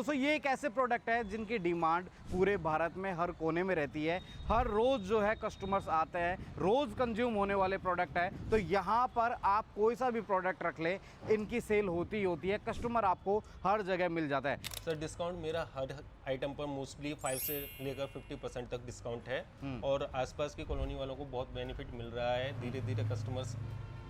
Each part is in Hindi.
दोस्तों ये एक ऐसे प्रोडक्ट है जिनकी डिमांड पूरे भारत में हर कोने में रहती है। हर रोज़ जो है कस्टमर्स आते हैं, रोज़ कंज्यूम होने वाले प्रोडक्ट है। तो यहाँ पर आप कोई सा भी प्रोडक्ट रख ले, इनकी सेल होती ही होती है। कस्टमर आपको हर जगह मिल जाता है। सर डिस्काउंट मेरा हर आइटम पर मोस्टली 5 से लेकर 50% तक डिस्काउंट है और आसपास की कॉलोनी वालों को बहुत बेनिफिट मिल रहा है। धीरे धीरे कस्टमर्स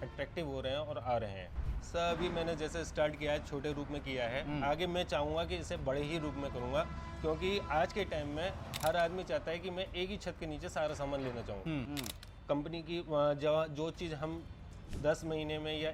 अट्रैक्टिव हो रहे हैं और आ रहे हैं। सर अभी मैंने जैसे स्टार्ट किया है, छोटे रूप में किया है, आगे मैं चाहूँगा कि इसे बड़े ही रूप में करूँगा, क्योंकि आज के टाइम में हर आदमी चाहता है कि मैं एक ही छत के नीचे सारा सामान लेना चाहूँ। कंपनी की जो चीज़ हम 10 महीने में या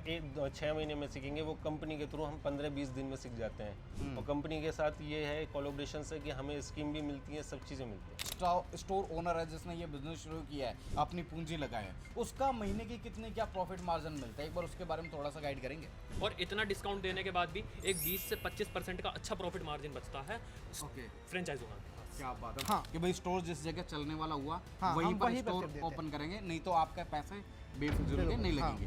6 महीने में सीखेंगे, वो कंपनी के थ्रू हम 15-20 दिन में सीख जाते हैं। और कंपनी के साथ ये है कोलैबोरेशन से कि हमें स्कीम भी मिलती है, सब चीज़ें मिलती हैं। स्टोर ओनर है जिसने ये बिजनेस शुरू किया है, अपनी पूंजी लगाए है, उसका महीने की कितने क्या प्रॉफिट मार्जिन मिलता है, एक बार उसके बारे में थोड़ा सा गाइड करेंगे। और इतना डिस्काउंट देने के बाद भी एक 20 से 25% का अच्छा प्रॉफिट मार्जिन बचता है फ्रेंचाइज ओनर। क्या बात है। हाँ कि भाई स्टोर जिस जगह चलने वाला हुआ, वहीं पर स्टोर ओपन करेंगे, नहीं तो आपके पैसे बेफिजूल के नहीं लगेंगे।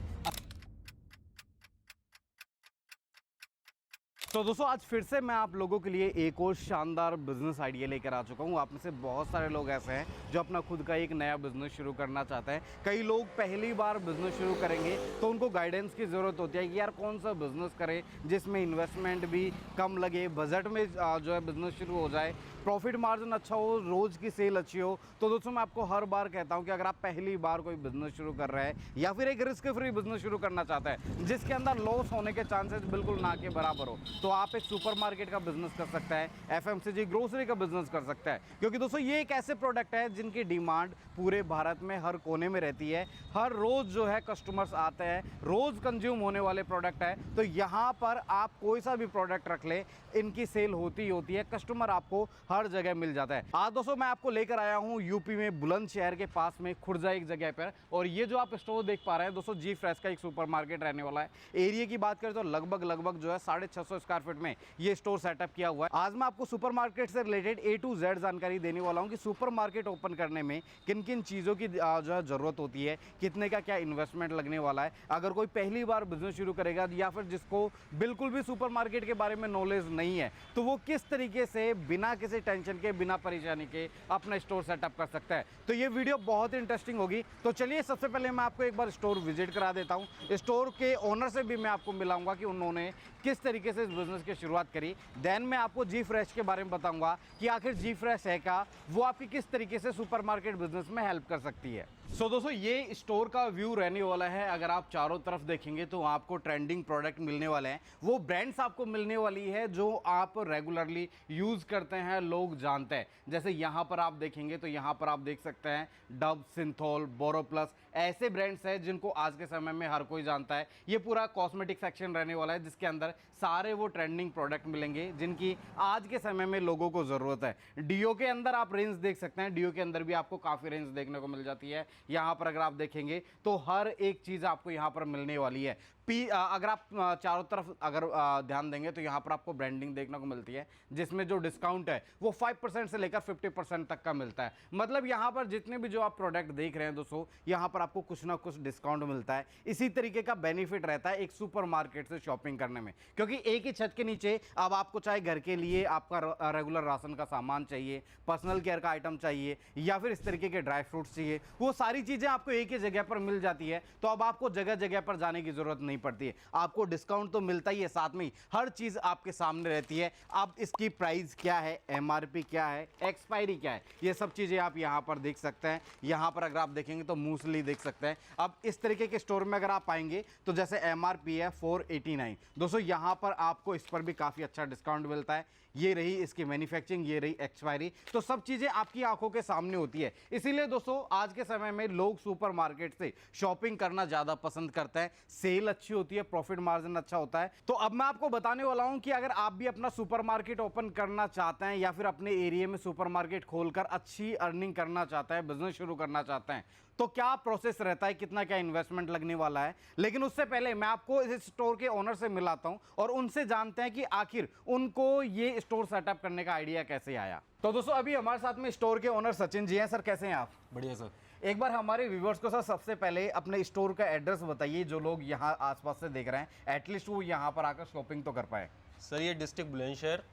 तो दोस्तों आज फिर से मैं आप लोगों के लिए एक और शानदार बिजनेस आइडिया लेकर आ चुका हूँ। आप में से बहुत सारे लोग ऐसे हैं जो अपना खुद का एक नया बिजनेस शुरू करना चाहते हैं। कई लोग पहली बार बिजनेस शुरू करेंगे तो उनको गाइडेंस की ज़रूरत होती है कि यार कौन सा बिजनेस करें जिसमें इन्वेस्टमेंट भी कम लगे, बजट में जो है बिजनेस शुरू हो जाए, प्रॉफिट मार्जिन अच्छा हो, रोज़ की सेल अच्छी हो। तो दोस्तों मैं आपको हर बार कहता हूं कि अगर आप पहली बार कोई बिजनेस शुरू कर रहे हैं या फिर एक रिस्क फ्री बिजनेस शुरू करना चाहते हैं जिसके अंदर लॉस होने के चांसेस बिल्कुल ना के बराबर हो, तो आप एक सुपरमार्केट का बिजनेस कर सकते हैं, एफएमसीजी ग्रोसरी का बिजनेस कर सकते हैं। क्योंकि दोस्तों ये एक ऐसे प्रोडक्ट है जिनकी डिमांड पूरे भारत में हर कोने में रहती है। हर रोज़ जो है कस्टमर्स आते हैं, रोज़ कंज्यूम होने वाले प्रोडक्ट है। तो यहाँ पर आप कोई सा भी प्रोडक्ट रख ले, इनकी सेल होती ही होती है। कस्टमर आपको हर जगह मिल जाता है। आज दोस्तों मैं आपको लेकर आया हूँ यूपी में बुलंदशहर के पास में खुर्जा एक जगह पर, और ये जो आप स्टोर देख पा रहे हैं दोस्तों जी फ्रेश का एक सुपरमार्केट रहने वाला है। एरिया की बात करें तो लगभग जो है 650 स्क्वायर फीट में ये स्टोर सेटअप किया हुआ है। आज मैं आपको सुपरमार्केट से रिलेटेड A to Z जानकारी देने वाला हूँ कि सुपरमार्केट ओपन करने में किन किन चीज़ों की जो है ज़रूरत होती है, कितने का क्या इन्वेस्टमेंट लगने वाला है। अगर कोई पहली बार बिजनेस शुरू करेगा या फिर जिसको बिल्कुल भी सुपरमार्केट के बारे में नॉलेज नहीं है, तो वो किस तरीके से बिना किसी टेंशन के, बिना परेशानी के अपना स्टोर सेटअप कर सकता है। तो ये वीडियो बहुत इंटरेस्टिंग होगी। तो चलिए सबसे पहले मैं आपको एक बार स्टोर विजिट करा देता हूँ। स्टोर के ओनर से भी मैं आपको मिलाऊंगा कि उन्होंने किस तरीके से इस बिजनेस की शुरुआत करी। देन मैं आपको जी फ्रेश के बारे में बताऊंगा कि आखिर जी फ्रेश है क्या, वो आपकी किस तरीके से सुपरमार्केट बिजनेस में हेल्प कर सकती है। सो दोस्तों ये स्टोर का व्यू रहने वाला है। अगर आप चारों तरफ देखेंगे तो आपको ट्रेंडिंग प्रोडक्ट मिलने वाले हैं, वो ब्रांड्स आपको मिलने वाली है जो आप रेगुलरली यूज़ करते हैं, लोग जानते हैं। जैसे यहाँ पर आप देखेंगे तो यहाँ पर आप देख सकते हैं डब, सिंथोल, बोरोप्लस, ऐसे ब्रांड्स हैं जिनको आज के समय में हर कोई जानता है। ये पूरा कॉस्मेटिक सेक्शन रहने वाला है जिसके अंदर सारे वो ट्रेंडिंग प्रोडक्ट मिलेंगे जिनकी आज के समय में लोगों को ज़रूरत है। डीओ के अंदर आप रेंज देख सकते हैं, डीओ के अंदर भी आपको काफ़ी रेंज देखने को मिल जाती है। यहाँ पर अगर आप देखेंगे तो हर एक चीज़ आपको यहाँ पर मिलने वाली है। अगर आप चारों तरफ अगर ध्यान देंगे तो यहाँ पर आपको ब्रांडिंग देखने को मिलती है जिसमें जो डिस्काउंट है वो 5% से लेकर 50% तक का मिलता है। मतलब यहाँ पर जितने भी जो आप प्रोडक्ट देख रहे हैं दोस्तों, यहाँ पर आपको कुछ ना कुछ डिस्काउंट मिलता है। इसी तरीके का बेनिफिट रहता है एक सुपरमार्केट से शॉपिंग करने में, क्योंकि एक ही छत के नीचे अब आपको चाहे घर के लिए आपका रेगुलर राशन का सामान चाहिए, पर्सनल केयर का आइटम चाहिए या फिर इस तरीके के ड्राई फ्रूट्स चाहिए, वो सारी चीज़ें आपको एक ही जगह पर मिल जाती है। तो अब आपको जगह जगह पर जाने की जरूरत नहीं पड़ती है। आपको डिस्काउंट तो मिलता ही है, साथ में हर चीज आपके सामने रहती है। अब इसकी प्राइस क्या है, एमआरपी क्या है, एक्सपायरी क्या है, ये सब चीजें आप यहां पर देख सकते हैं। यहां पर अगर आप देखेंगे तो मूसली देख सकते हैं। अब इस तरीके के स्टोर में अगर आप आएंगे तो जैसे एमआरपी है 489, दोस्तों यहां पर आपको इस पर भी काफी अच्छा डिस्काउंट मिलता है। ये रही इसकी मैन्युफैक्चरिंग, ये रही एक्सपायरी, तो सब चीजें आपकी आंखों के सामने होती है। इसीलिए दोस्तों आज के समय में लोग सुपरमार्केट से शॉपिंग करना ज्यादा पसंद करते हैं। सेल अच्छी होती है, प्रॉफिट मार्जिन अच्छा होता है। तो अब मैं आपको बताने वाला हूं कि अगर आप भी अपना सुपरमार्केट ओपन करना चाहते हैं या फिर अपने एरिया में सुपरमार्केट खोलकर अच्छी अर्निंग करना चाहते हैं, बिजनेस शुरू करना चाहते हैं, तो क्या प्रोसेस रहता है, कितना क्या इन्वेस्टमेंट लगने वाला है। लेकिन उससे पहले मैं आपको इस स्टोर के ओनर से मिलाता हूं और उनसे जानते हैं कि आखिर उनको ये स्टोर सेटअप करने का आइडिया कैसे आया। तो दोस्तों अभी हमारे साथ में स्टोर के ओनर सचिन जी हैं। सर कैसे हैं आप? बढ़िया सर। एक बार हमारे व्यूवर्स को सर सबसे पहले अपने स्टोर का एड्रेस बताइए, जो लोग यहाँ आसपास से देख रहे हैं एटलीस्ट वो यहाँ पर आकर शॉपिंग तो कर पाए। सर ये डिस्ट्रिक्ट बुलंदशहर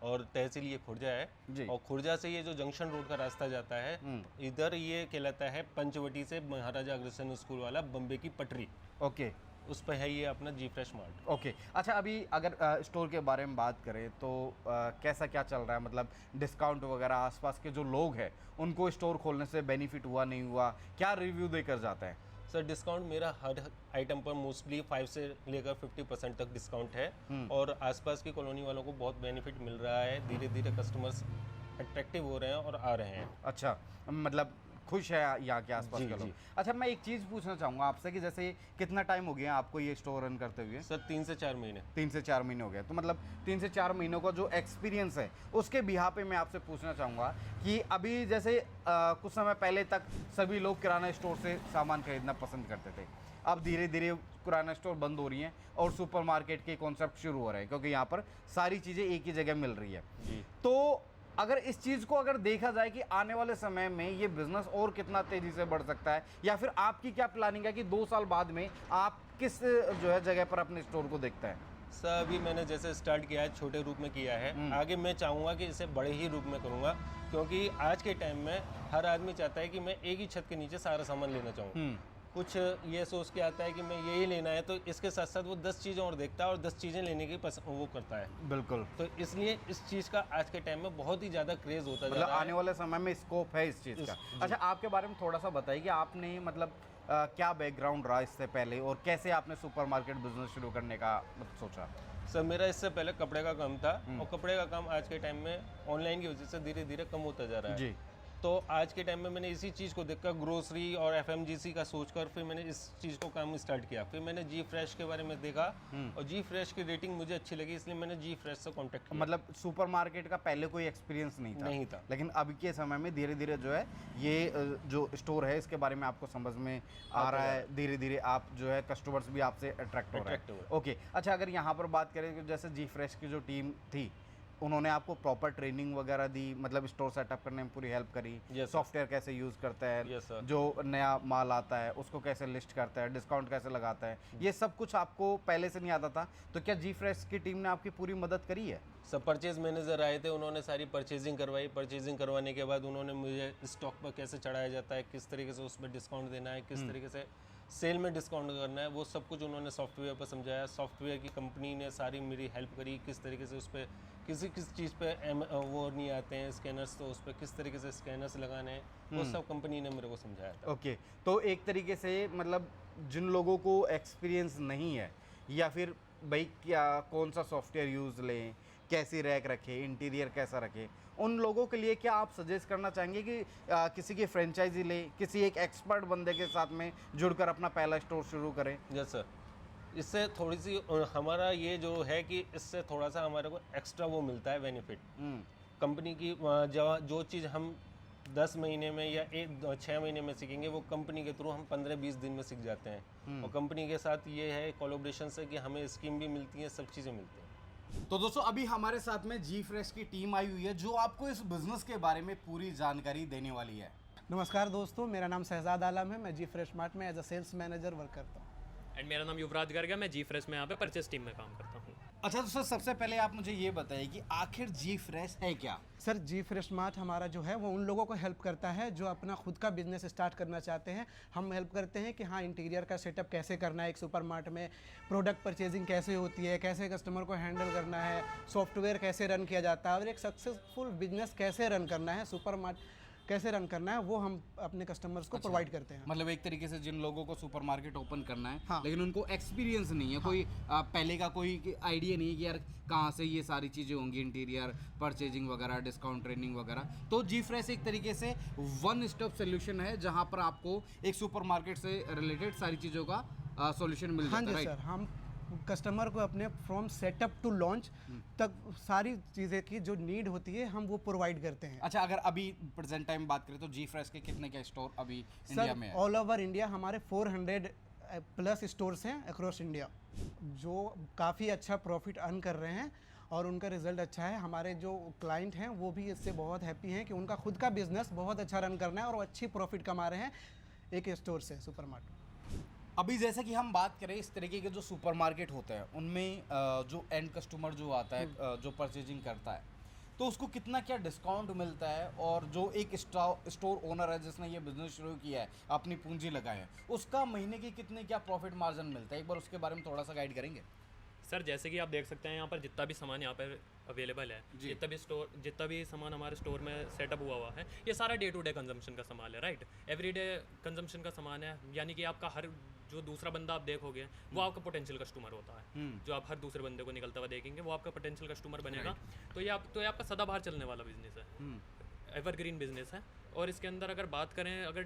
और तहसील ये खुर्जा जी। है, और खुर्जा से ये जो जंक्शन रोड का रास्ता जाता है, इधर ये कहलाता है पंचवटी से महाराजा अग्रसेन स्कूल वाला बम्बे की पटरी, ओके उस पर है ये अपना जी फ्रेश मार्ट। ओके। अच्छा, अभी अगर स्टोर के बारे में बात करें तो कैसा क्या चल रहा है, मतलब डिस्काउंट वगैरह आसपास के जो लोग हैं उनको स्टोर खोलने से बेनिफिट हुआ नहीं हुआ, क्या रिव्यू देकर जाते हैं? सर डिस्काउंट मेरा हर आइटम पर मोस्टली 5 से लेकर 50% तक डिस्काउंट है, और आसपास की कॉलोनी वालों को बहुत बेनिफिट मिल रहा है। धीरे धीरे कस्टमर्स अट्रैक्टिव हो रहे हैं और आ रहे हैं। अच्छा, मतलब खुश है यहाँ के आसपास जी, के लोग। जी। अच्छा, मैं एक चीज़ पूछना चाहूँगा आपसे कि जैसे कितना टाइम हो गया आपको ये स्टोर रन करते हुए? सर 3 से 4 महीने। 3 से 4 महीने हो गए, तो मतलब 3 से 4 महीनों का जो एक्सपीरियंस है उसके बिहा पे मैं आपसे पूछना चाहूँगा कि अभी जैसे कुछ समय पहले तक सभी लोग किराना स्टोर से सामान खरीदना पसंद करते थे, अब धीरे धीरे किराना स्टोर बंद हो रही हैं और सुपरमार्केट के कॉन्सेप्ट शुरू हो रहे हैं, क्योंकि यहाँ पर सारी चीज़ें एक ही जगह मिल रही है। जी। तो अगर इस चीज़ को अगर देखा जाए कि आने वाले समय में ये बिजनेस और कितना तेज़ी से बढ़ सकता है, या फिर आपकी क्या प्लानिंग है कि 2 साल बाद में आप किस जो है जगह पर अपने स्टोर को देखते हैं? सर अभी मैंने जैसे स्टार्ट किया है, छोटे रूप में किया है, आगे मैं चाहूँगा कि इसे बड़े ही रूप में करूँगा, क्योंकि आज के टाइम में हर आदमी चाहता है कि मैं एक ही छत के नीचे सारा सामान लेना चाहूँ। कुछ ये सोच के आता है कि मैं यही लेना है, तो इसके साथ साथ वो 10 चीज़ें और देखता है और 10 चीज़ें लेने की वो करता है। बिल्कुल। तो इसलिए इस चीज़ का आज के टाइम में बहुत ही ज़्यादा क्रेज़ होता जा मतलब रहा है। आने वाले समय में स्कोप है इस चीज़ का। अच्छा, आपके बारे में थोड़ा सा बताइए कि आपने मतलब क्या बैकग्राउंड रहा इससे पहले और कैसे आपने सुपरमार्केट बिजनेस शुरू करने का मतलब सोचा? सर मेरा इससे पहले कपड़े का काम था, और कपड़े का काम आज के टाइम में ऑनलाइन की वजह से धीरे धीरे कम होता जा रहा है। जी। तो आज के टाइम में मैंने इसी चीज़ को देखकर ग्रोसरी और एफएमजीसी का सोचकर फिर मैंने इस चीज़ को काम स्टार्ट किया। फिर मैंने जी फ्रेश के बारे में देखा, और जी फ्रेश की रेटिंग मुझे अच्छी लगी, इसलिए मैंने जी फ्रेश से कांटेक्ट किया। मतलब सुपरमार्केट का पहले कोई एक्सपीरियंस नहीं था, लेकिन अभी के समय में धीरे धीरे जो है ये जो स्टोर है इसके बारे में आपको समझ में आ रहा है, धीरे धीरे आप जो है कस्टमर्स भी आपसे अट्रैक्ट हो रहे हैं। ओके। अच्छा, अगर यहाँ पर बात करें कि जैसे जी फ्रेश की जो टीम थी उन्होंने आपको प्रॉपर ट्रेनिंग वगैरह दी, मतलब स्टोर सेटअप करने में पूरी हेल्प करी, सॉफ्टवेयर कैसे यूज़ करता है, जो नया माल आता है उसको कैसे लिस्ट करता है, डिस्काउंट कैसे लगाता है, ये सब कुछ आपको पहले से नहीं आता था, तो क्या जी फ्रेश की टीम ने आपकी पूरी मदद करी है? सब परचेज मैनेजर आए थे, उन्होंने सारी परचेजिंग करवाई। परचेजिंग करवाने के बाद उन्होंने मुझे स्टॉक पर कैसे चढ़ाया जाता है, किस तरीके से उस पर डिस्काउंट देना है, किस तरीके से सेल में डिस्काउंट करना है, वो सब कुछ उन्होंने सॉफ्टवेयर पर समझाया। सॉफ्टवेयर की कंपनी ने सारी मेरी हेल्प करी, किस तरीके से उस पर किस चीज़ पे वो नहीं आते हैं स्कैनर्स, तो उस पर किस तरीके से स्कैनर्स लगाने हैं, वो सब कंपनी ने मेरे को समझाया था। ओके। तो एक तरीके से मतलब जिन लोगों को एक्सपीरियंस नहीं है, या फिर भाई क्या कौन सा सॉफ्टवेयर यूज़ लें, कैसी रैक रखें, इंटीरियर कैसा रखें, उन लोगों के लिए क्या आप सजेस्ट करना चाहेंगे कि किसी की फ्रेंचाइजी लें, किसी एक एक्सपर्ट बंदे के साथ में जुड़कर अपना पहला स्टोर शुरू करें? यस सर, इससे थोड़ी सी हमारा ये जो है कि इससे थोड़ा सा हमारे को एक्स्ट्रा वो मिलता है बेनिफिट। कंपनी की जो चीज़ हम 10 महीने में या 6 महीने में सीखेंगे, वो कंपनी के थ्रू हम 15-20 दिन में सीख जाते हैं। और कंपनी के साथ ये है कोलैबोरेशन से कि हमें स्कीम भी मिलती है, सब चीज़ें मिलती हैं। तो दोस्तों अभी हमारे साथ में जी फ्रेश की टीम आई हुई है जो आपको इस बिजनेस के बारे में पूरी जानकारी देने वाली है। नमस्कार दोस्तों, मेरा नाम शहजाद आलम है। मैं जी फ्रेश मार्ट में as a sales manager work करता हूँ। एंड मेरा नाम युवराज गर्ग है, मैं जी फ्रेश में यहाँ पे परचेस टीम में काम करता हूँ। अच्छा दोस्तों, सबसे पहले आप मुझे ये बताइए कि आखिर जी फ्रेश है क्या? सर जी फ्रेश मार्ट हमारा जो है वो उन लोगों को हेल्प करता है जो अपना खुद का बिजनेस स्टार्ट करना चाहते हैं। हम हेल्प करते हैं कि हाँ, इंटीरियर का सेटअप कैसे करना है एक सुपर मार्ट में, प्रोडक्ट परचेजिंग कैसे होती है, कैसे कस्टमर को हैंडल करना है, सॉफ्टवेयर कैसे रन किया जाता है, और एक सक्सेसफुल बिजनेस कैसे रन करना है, सुपर मार्ट कैसे रन करना है, वो हम अपने कस्टमर्स को प्रोवाइड करते हैं। मतलब एक तरीके से जिन लोगों को सुपरमार्केट ओपन करना है, हाँ। लेकिन उनको एक्सपीरियंस नहीं है, कोई पहले का कोई आइडिया नहीं है कि यार कहाँ से ये सारी चीज़ें होंगी, इंटीरियर परचेजिंग वगैरह, डिस्काउंट ट्रेनिंग वगैरह, तो जी फ्रेश एक तरीके से वन स्टॉप सोल्यूशन है जहाँ पर आपको एक सुपरमार्केट से रिलेटेड सारी चीज़ों का सोल्यूशन मिल जाता है। हाँ जी सर, हम कस्टमर को अपने फ्रॉम सेटअप टू लॉन्च तक सारी चीज़ें की जो नीड होती है हम वो प्रोवाइड करते हैं। अच्छा, अगर अभी प्रेजेंट टाइम बात करें तो जी फ्रेश के कितने के स्टोर अभी इंडिया में है? ऑल ओवर इंडिया हमारे 400 प्लस स्टोर्स हैं अक्रॉस इंडिया, जो काफ़ी अच्छा प्रॉफिट अर्न कर रहे हैं और उनका रिजल्ट अच्छा है। हमारे जो क्लाइंट हैं वो भी इससे बहुत हैप्पी हैं कि उनका खुद का बिजनेस बहुत अच्छा रन करना है और वो अच्छी प्रॉफिट कमा रहे हैं एक स्टोर से, सुपर मार्केट। अभी जैसे कि हम बात करें इस तरीके के जो सुपरमार्केट होते हैं उनमें जो एंड कस्टमर जो आता है, जो परचेजिंग करता है, तो उसको कितना क्या डिस्काउंट मिलता है, और जो एक स्टोर ओनर है जिसने ये बिज़नेस शुरू किया है, अपनी पूंजी लगाए है, उसका महीने की कितने क्या प्रॉफिट मार्जिन मिलता है, एक बार उसके बारे में थोड़ा सा गाइड करेंगे? सर जैसे कि आप देख सकते हैं यहाँ पर जितना भी सामान यहाँ पर अवेलेबल है, जी। जितना भी सामान हमारे स्टोर में सेटअप हुआ है, ये सारा डे टू डे कंजम्पशन का सामान है, राइट। एवरीडे कंजम्पशन का सामान है, यानी कि आपका हर जो दूसरा बंदा आप देखोगे वो आपका पोटेंशियल कस्टमर होता है। जो आप हर दूसरे बंदे को निकलता हुआ देखेंगे वो आपका पोटेंशियल कस्टमर बनेगा। तो ये आपका सदाबहार चलने वाला बिजनेस है, एवरग्रीन बिजनेस है। और इसके अंदर अगर बात करें, अगर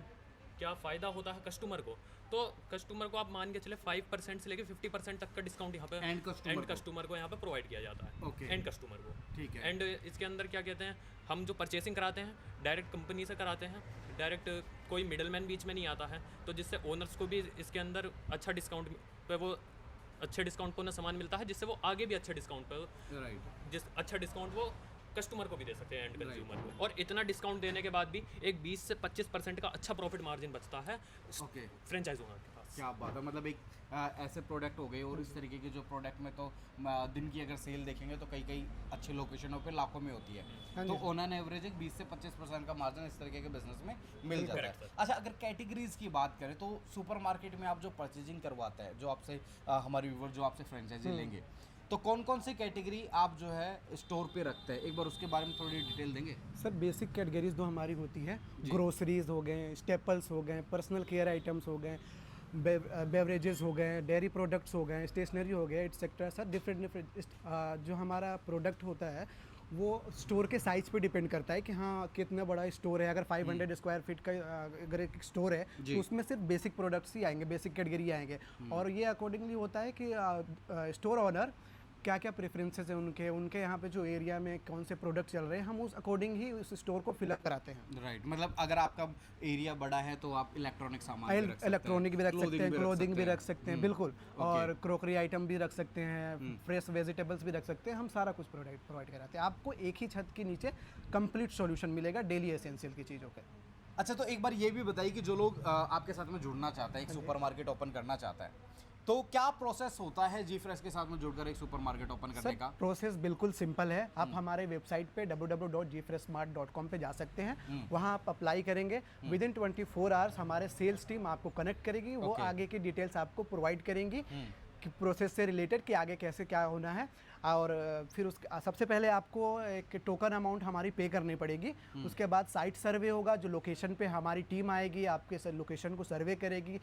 क्या फ़ायदा होता है कस्टमर को, तो कस्टमर को आप मान के चले 5% से लेकर 50% तक का डिस्काउंट यहाँ पे एंड कस्टमर को यहाँ पे प्रोवाइड किया जाता है। Okay. एंड कस्टमर को, ठीक है। एंड इसके अंदर क्या कहते हैं, हम जो परचेसिंग कराते हैं डायरेक्ट कंपनी से कराते हैं, डायरेक्ट कोई मिडलमैन बीच में नहीं आता है, तो जिससे ओनर्स को भी इसके अंदर अच्छा डिस्काउंट पे वो अच्छे डिस्काउंट पर उन्हें सामान मिलता है, जिससे वो आगे भी अच्छे डिस्काउंट पर राइट। जिस अच्छा डिस्काउंट वो कस्टमर को भी दे सकते हैं, एंड कंज्यूमर को। और इतना डिस्काउंट देने के बाद भी एक 20 से 25% का अच्छा प्रॉफिट मार्जिन बचता है ओके, फ्रेंचाइज ओनर के पास। क्या बात है। मतलब एक ऐसे प्रोडक्ट हो गए, और इस तरीके के जो प्रोडक्ट में तो दिन की अगर सेल देखेंगे तो कई कई अच्छे लोकेशनों पे लाखों में होती है, तो ऑन एन एवरेज एक 20 से 25% का मार्जिन इस तरीके के बिजनेस में मिल जाता है। Correct, sir. अच्छा, अगर कैटेगरीज की बात करें तो सुपरमार्केट में आप जो परचेजिंग करवाते हैं, जो आपसे हमारे व्यूवर जो आपसे फ्रेंचाइजी लेंगे, तो कौन कौन सी कैटेगरी आप जो है स्टोर पे रखते हैं, एक बार उसके बारे में थोड़ी डिटेल देंगे? सर बेसिक कैटेगरीज जो हमारी होती है, ग्रोसरीज हो गए, स्टेपल्स हो गए, पर्सनल केयर आइटम्स हो गए, बेवरेजेस हो गए, डेयरी प्रोडक्ट्स हो गए, स्टेशनरी हो गए, एटसेट्रा। सर डिफरेंट जो हमारा प्रोडक्ट होता है वो स्टोर के साइज़ पे डिपेंड करता है कि हाँ कितना बड़ा स्टोर है। अगर 500 स्क्वायर फीट का अगर एक स्टोर है तो उसमें सिर्फ बेसिक प्रोडक्ट्स ही आएंगे, बेसिक कैटेगरी आएंगे। और ये अकॉर्डिंगली होता है कि स्टोर ओनर क्या क्या प्रेफरेंसेस हैं उनके यहाँ पे जो एरिया में कौन से प्रोडक्ट चल रहे हैं, हम उस अकॉर्डिंग ही उस स्टोर को फिलअप कराते हैं। राइट। मतलब अगर आपका एरिया बड़ा है तो आप इलेक्ट्रॉनिक सामान भी रख सकते हैं, इलेक्ट्रॉनिक भी रख सकते हैं, क्लोथिंग भी रख सकते हैं, बिल्कुल। Okay. और क्रोकरी आइटम भी रख सकते हैं, फ्रेश वेजिटेबल्स भी रख सकते हैं, हम सारा कुछ प्रोवाइड कराते हैं। आपको एक ही छत के नीचे कंप्लीट सॉल्यूशन मिलेगा डेली एसेंशियल की चीज़ों का। अच्छा, तो एक बार ये भी बताइए कि जो लोग आपके साथ में जुड़ना चाहता है, एक सुपरमार्केट ओपन करना चाहता है, तो क्या प्रोसेस होता है जी फ्रेश के साथ में जुड़कर एक सुपरमार्केट ओपन करने का? प्रोसेस बिल्कुल सिंपल है। आप हमारे वेबसाइट पे www.gfreshmart.com पे जा सकते हैं, वहाँ आप अप्लाई करेंगे, विद इन 24 आवर्स हमारे सेल्स टीम आपको कनेक्ट करेगी, वो आगे की डिटेल्स आपको प्रोवाइड करेंगी कि प्रोसेस से रिलेटेड कि आगे कैसे क्या होना है। और फिर सबसे पहले आपको एक टोकन अमाउंट हमारी पे करनी पड़ेगी। उसके बाद साइट सर्वे होगा, जो लोकेशन पे हमारी टीम आएगी, आपके लोकेशन को सर्वे करेगी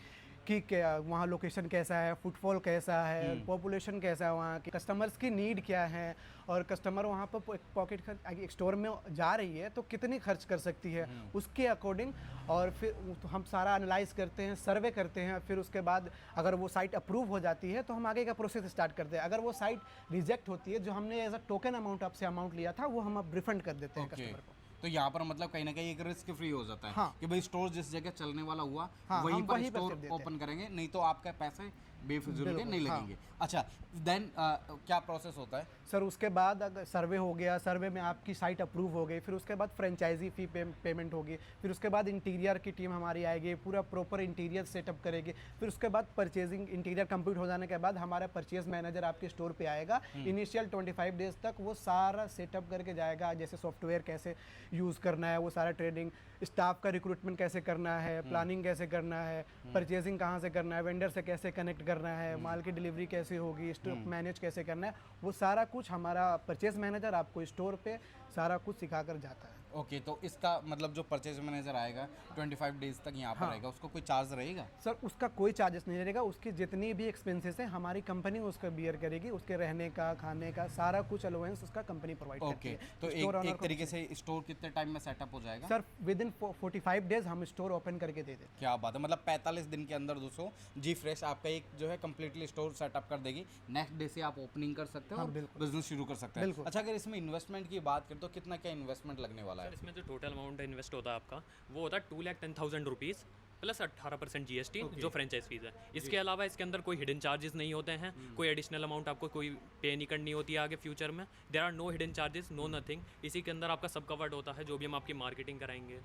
कि वहाँ लोकेशन कैसा है, फुटफॉल कैसा है, पॉपुलेशन कैसा है, वहाँ के कस्टमर्स की नीड क्या है, और कस्टमर वहाँ पर पॉकेट एक स्टोर में जा रही है तो कितनी खर्च कर सकती है, उसके अकॉर्डिंग। और फिर हम सारा एनालाइज करते हैं, सर्वे करते हैं, फिर उसके बाद अगर वो साइट अप्रूव हो जाती है तो हम आगे का प्रोसेस स्टार्ट करते हैं। अगर वो साइट रिजेक्ट होती है, जो हमने एज अ टोकन अमाउंट आपसे अमाउंट लिया था वो हम अब रिफंड कर देते हैं कस्टमर को। तो यहाँ पर मतलब कहीं ना कहीं एक रिस्क फ्री हो जाता है। हाँ। कि भाई स्टोर जिस जगह चलने वाला हुआ हम वहीं पर वहीं पर स्टोर कर देते हैं। ओपन करेंगे, नहीं तो आपके पैसे बेफिजूल के बिल्कुल, नहीं हाँ। लगेंगे। अच्छा, देन क्या प्रोसेस होता है? सर उसके बाद अगर सर्वे हो गया, सर्वे में आपकी साइट अप्रूव हो गई, फिर उसके बाद फ्रेंचाइजी फी पेमेंट होगी, फिर उसके बाद इंटीरियर की टीम हमारी आएगी, पूरा प्रॉपर इंटीरियर सेटअप करेगी, फिर उसके बाद परचेजिंग इंटीरियर कंप्लीट हो जाने के बाद हमारा परचेज मैनेजर आपके स्टोर पे आएगा। इनिशियल 25 डेज तक वो सारा सेटअप करके जाएगा, जैसे सॉफ्टवेयर कैसे यूज़ करना है, वो सारा ट्रेनिंग, स्टाफ का रिक्रूटमेंट कैसे करना है, प्लानिंग कैसे करना है, परचेजिंग कहाँ से करना है, वेंडर से कैसे कनेक्ट करना है, माल की डिलीवरी कैसे होगी, स्टॉक मैनेज कैसे करना है, वो सारा कुछ हमारा परचेज मैनेजर आपको स्टोर पे सारा कुछ सिखा कर जाता है। ओके, तो इसका मतलब जो परचेज मैनेजर आएगा 25 डेज तक यहाँ पर रहेगा, उसको कोई चार्ज रहेगा? सर उसका कोई चार्जेस नहीं रहेगा, उसकी जितनी भी एक्सपेंसेस है हमारी कंपनी उसका बियर करेगी, उसके रहने का, खाने का सारा कुछ अलाउंस उसका कंपनी प्रोवाइड करती है। तो एक तरीके से स्टोर कितने टाइम में सेटअप हो जाएगा? सर विद इन 45 डेज हम स्टोर ओपन करके दे देते हैं। क्या बात है, मतलब 45 दिन के अंदर दोस्तों जी फ्रेश आपका एक जो है कम्प्लीटली स्टोर सेटअप कर देगी। नेक्स्ट डे से आप ओपनिंग कर सकते हो और बिजनेस शुरू कर सकते हैं। अच्छा, अगर इसमें इन्वेस्टमेंट की बात करें तो कितना क्या इन्वेस्टमेंट लगने वाला है? सर इसमें जो टोटल अमाउंट इन्वेस्ट होता है आपका वो होता है 2,10,000 रुपीज़ प्लस 18% GST जो फ्रेंचाइज फीस है। इसके अलावा इसके अंदर कोई हिडन चार्जेस नहीं होते हैं, कोई एडिशनल अमाउंट आपको कोई पे नहीं करनी होती है आगे फ्यूचर में। There are no hidden charges, no nothing. इसी के अंदर आपका सब कवर्ड होता है, जो भी हम आपकी मार्केटिंग कराएंगे,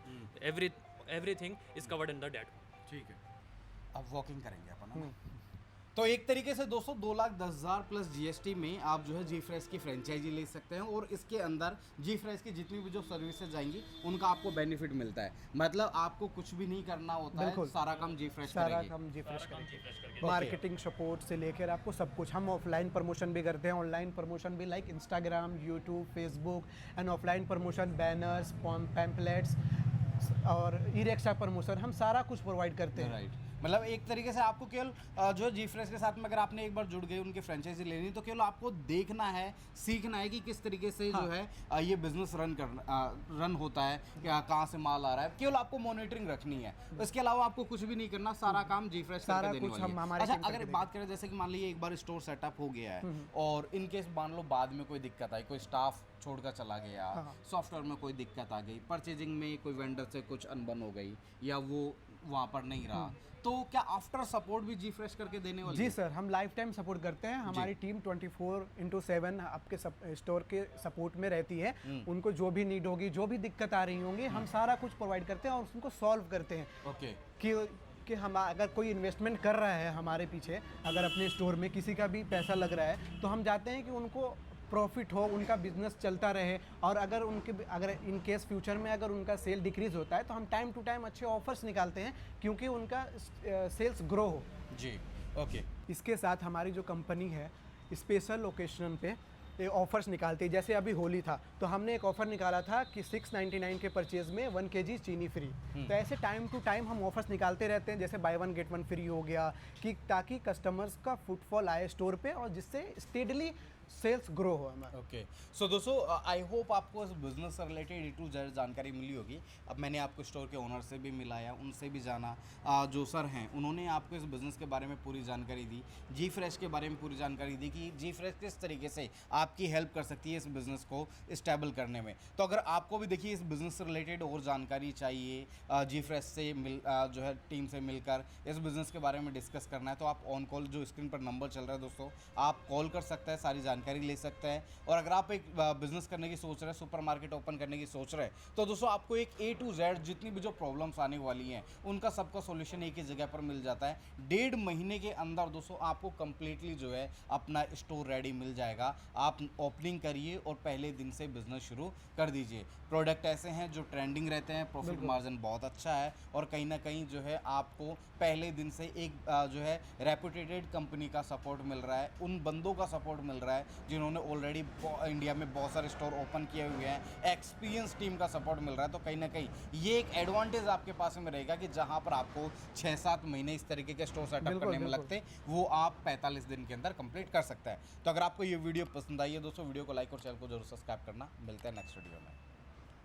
everything is covered in the date. ठीक है, अब वॉकिंग करेंगे अपन। तो एक तरीके से दोस्तों 2,10,000 प्लस जीएसटी में आप जो है जी फ्रेश की फ्रेंचाइजी ले सकते हैं और इसके अंदर जी फ्रेश की जितनी भी जो सर्विसेज जाएंगी उनका आपको बेनिफिट मिलता है। मतलब आपको कुछ भी नहीं करना होता है, बिल्कुल। सारा काम जी फ्रेश सारा करेगी। काम जी फ्रेश करेंगे। रिफ्रेश करके मार्केटिंग सपोर्ट से लेकर आपको सब कुछ। हम ऑफलाइन प्रमोशन भी करते हैं, ऑनलाइन प्रमोशन भी, like Instagram, YouTube, Facebook, and offline promotion, banners, pamphlets और ई रिक्शा प्रमोशन, हम सारा कुछ प्रोवाइड करते हैं। राइट, मतलब एक तरीके से आपको केवल जो है जी फ्रेश के साथ में अगर आपने एक बार जुड़ गए उनकी फ्रेंचाइजी लेनी, तो केवल आपको देखना है, सीखना है कि किस तरीके से जो है ये बिजनेस रन होता है, कहाँ से माल आ रहा है, केवल आपको मॉनिटरिंग रखनी है। इसके अलावा आपको कुछ भी नहीं करना, सारा काम जी फ्रेश सारा करके देने कुछ वाली हम है। हमारे अच्छा, टीम करके अगर देगी। बात करें जैसे कि मान लीजिए एक बार स्टोर सेटअप हो गया है और इन केस मान लो बाद में कोई दिक्कत आई, कोई स्टाफ छोड़कर चला गया, सॉफ्टवेयर में कोई दिक्कत आ गई, परचेजिंग में कोई वेंडर से कुछ अनबन हो गई या वो वहाँ पर नहीं रहा, तो क्या आफ्टर सपोर्ट भी जी फ्रेश करके देने वाली जी है? सर, हम लाइफ टाइम सपोर्ट करते हैं। हमारी टीम 24/7 आपके स्टोर के सपोर्ट में रहती है। उनको जो भी नीड होगी, जो भी दिक्कत आ रही होंगी, हम सारा कुछ प्रोवाइड करते हैं और उनको सॉल्व करते हैं। ओके, कि हम अगर कोई इन्वेस्टमेंट कर रहा है हमारे पीछे, अगर अपने स्टोर में किसी का भी पैसा लग रहा है, तो हम चाहते हैं कि उनको प्रॉफिट हो, उनका बिजनेस चलता रहे। और अगर इन केस फ्यूचर में अगर उनका सेल डिक्रीज होता है, तो हम टाइम टू टाइम अच्छे ऑफर्स निकालते हैं क्योंकि उनका सेल्स ग्रो हो। जी, ओके, इसके साथ हमारी जो कंपनी है स्पेशल ओकेजन पे ऑफर्स निकालती है। जैसे अभी होली था तो हमने एक ऑफ़र निकाला था कि 699 के परचेज में 1 kg चीनी फ्री। तो ऐसे टाइम टू टाइम हम ऑफर्स निकालते रहते हैं, जैसे बाय 1 गेट 1 फ्री हो गया, कि ताकि कस्टमर्स का फुटफॉल आए स्टोर पे और जिससे स्टेडली सेल्स ग्रो हो हमारा। ओके। सो दोस्तों, आई होप आपको इस बिज़नेस से रिलेटेड A to Z जानकारी मिली होगी। अब मैंने आपको स्टोर के ओनर से भी मिलाया, उनसे भी जाना, जो सर हैं उन्होंने आपको इस बिज़नेस के बारे में पूरी जानकारी दी, जी फ्रेश के बारे में पूरी जानकारी दी कि जी फ्रेश किस तरीके से आपकी हेल्प कर सकती है इस बिज़नेस को स्टेबल करने में। तो अगर आपको भी देखिए इस बिज़नेस से रिलेटेड और जानकारी चाहिए, जी फ्रेश से जो है टीम से मिलकर इस बिज़नेस के बारे में डिस्कस करना है, तो आप ऑन कॉल जो स्क्रीन पर नंबर चल रहा है दोस्तों, आप कॉल कर सकते हैं, सारी जानकारी ले सकते हैं। और अगर आप एक बिजनेस करने की सोच रहे हैं, सुपरमार्केट ओपन करने की सोच रहे हैं, तो दोस्तों आपको एक A to Z जितनी भी जो प्रॉब्लम्स आने वाली हैं उनका सबका सॉल्यूशन एक ही जगह पर मिल जाता है। 1.5 महीने के अंदर दोस्तों आपको कंप्लीटली जो है अपना स्टोर रेडी मिल जाएगा। आप ओपनिंग करिए और पहले दिन से बिजनेस शुरू कर दीजिए। प्रोडक्ट ऐसे हैं जो ट्रेंडिंग रहते हैं, प्रॉफिट मार्जिन बहुत अच्छा है और कहीं ना कहीं जो है आपको पहले दिन से एक जो है रेपुटेटेड कंपनी का सपोर्ट मिल रहा है, उन बंदों का सपोर्ट मिल रहा है जिन्होंने ऑलरेडी इंडिया में बहुत सारे स्टोर ओपन किए हुए हैं, एक्सपीरियंस टीम का सपोर्ट मिल रहा है। तो कहीं ना कहीं ये एक एडवांटेज आपके पास में रहेगा कि जहां पर आपको 6-7 महीने इस तरीके के स्टोर सेटअप करने में लगते, वो आप 45 दिन के अंदर कंप्लीट कर सकते हैं। तो अगर आपको ये वीडियो पसंद आई है दोस्तों, वीडियो को लाइक और चैनल को जरूर सब्सक्राइब करना। मिलते हैं नेक्स्ट वीडियो में।